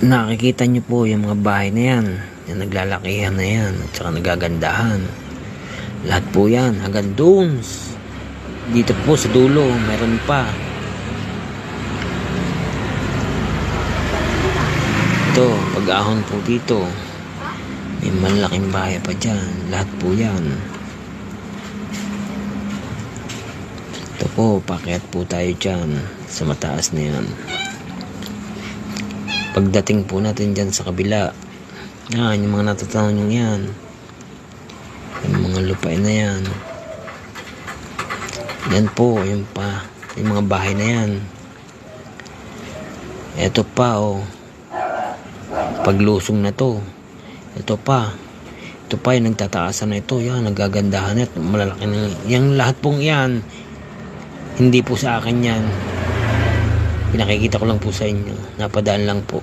Nakikita nyo po yung mga bahay na yan, yung naglalakihan na yan at saka nagagandahan. Lahat po yan hanggang doon. Dito po sa dulo meron pa. Ito, pag-ahon po dito, may malaking bahay pa dyan. Lahat po yan. Ito po, pakyat po tayo dyan sa mataas na yan. Pagdating po natin dyan sa kabila, yan, yung mga natatanaw nyo yan, yung mga lupain na yan, yan po, yung mga bahay na yan. Ito pa, oh, paglusong na to, ito pa yung nagtataasan na ito, yan, nagagandahan at malalaki na yung lahat pong yan. Hindi po sa akin yan, pinakikita ko lang po sa inyo, napadaan lang po.